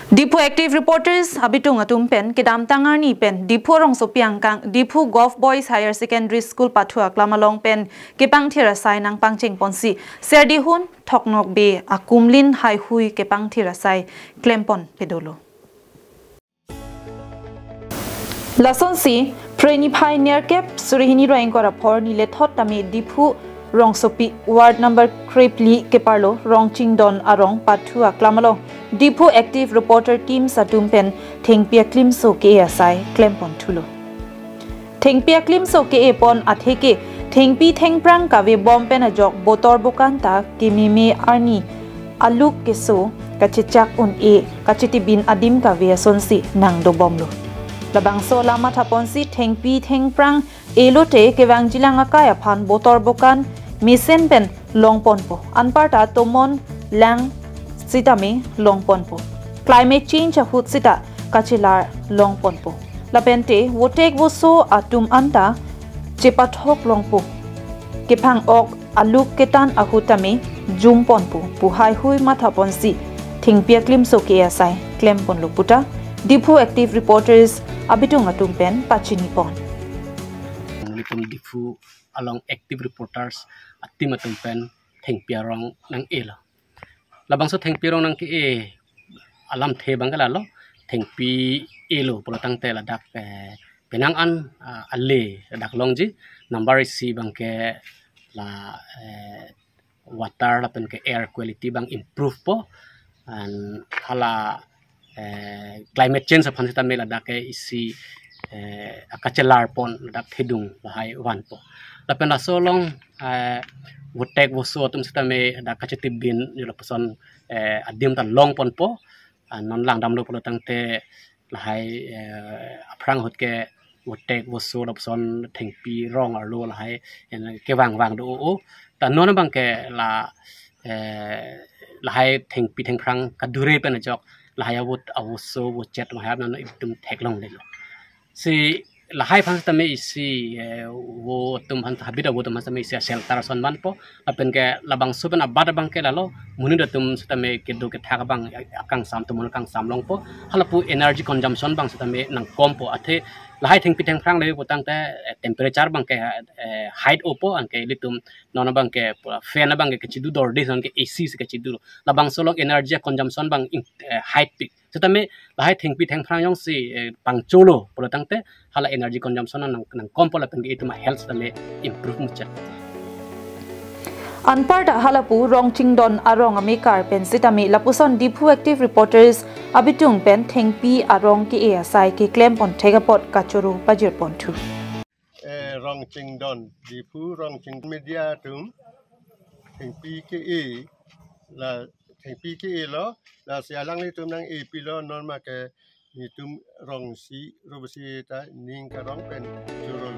Diphu active reporters abitung atum pen kedam tangar ni pen Diphu rong sopiang kang Diphu Golf Boys Higher Secondary School pathua klamalong pen kepang thira sai nang pangcheng ponsi serdi hun thoknok be akumlin hai hui kepang thira sai klempon pedolo lason si preni phai near cap surihini roing kora phor ni le thot tami Diphu rong sopi ward number krepli keparlo rong chingdon arong pathua klamalong Diphu active reporter team satum pen Thengpi aklimso ke asai klempon thulo Thengpi aklimso ke epon atheke Thengpi thengprang kave bom pen ajok botor bokanta ke mime arni aluk keso kachechak un e kachiti bin adim kave sonsi nang do bomlo labang so lama thaponsi Thengpi thengprang elote kewang jilanga kaya phan botor bokan misen pen longponpo anparta tomon lang sitame longponpo climate change hut sita kachilar longponpo lapente wotek woso atum anta chepathok longpo kephang ok aluk ketan ahutame jumponpo puhai hui mathaponsi Thengpi aklimso ke asai klempon luputa Diphu active reporters abitung atum pen pachinipon Diphu along active reporters atim atum pen Thengpi arong nang ela labang so Thengpi rong nang ke alam the bangala lo Thengpi elo polatang te ladak penang an alle dak longji number si bangke la water la pen ke air quality bang improve po and khala climate change aphan sita me ladak ke isi akachelar pon ladak thedung bahai wan po la pen la so long wotek woso tum sita me da kacheti bin yula person adim ta long pon po non lang dam lo polo tang te lahai aprang hot ke wotek woso da person Thengpi rong ar lo lahai ke wang do o ta non bang ke la lahai Thengpi thengprang kadure pen jok lahai awut awoso wochet lahai nan itum theklong le lo si lahai phang tame isi wo tum han habida wo tum tame isi shelter son ban po apen ke labang suben abada bang ke lalo muni da tum tame ke do ke thak bang akang sam tum kang sam long po halapu energy consumption bang tame nang kom po athe lahai Thengpi thengprang le potang te temperature bang ke height opo an ke litum nona bang ke fan bang ke chidu dor de son ke ac ke chidu labang solong energy consumption bang height tame lahai Thengpi thengprang yong si pangcholo potang te hala energy consumption nang kompo la pengi itu ma health tame improve mucha anparta halapu rong chingdon arong amikar pen sitami lapuson Diphu active reporters abitung pen Thengpi arong ke asai ke klempon thegapot kachuru pajir pontu rong chingdon Diphu rong ching media tum Thengpi ke la Thengpi ke lo la sialang ni tum nang pilo norma ke nitum rong si robsi ta ning ka rong pen jurol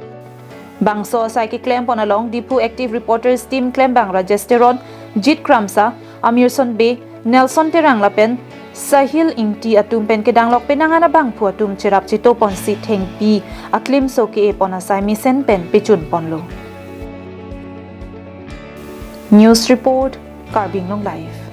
bangso sai ke klempon along Diphu active reporters team klembang rajesteron jit kramsa amirson be nelson terang lapen sahil ingti atum pen ke danglok penangana bang phu atum cherap chito ponsi Thengpi aklimso ke pona sai misen pen pechun ponlo news report Karbing Long Live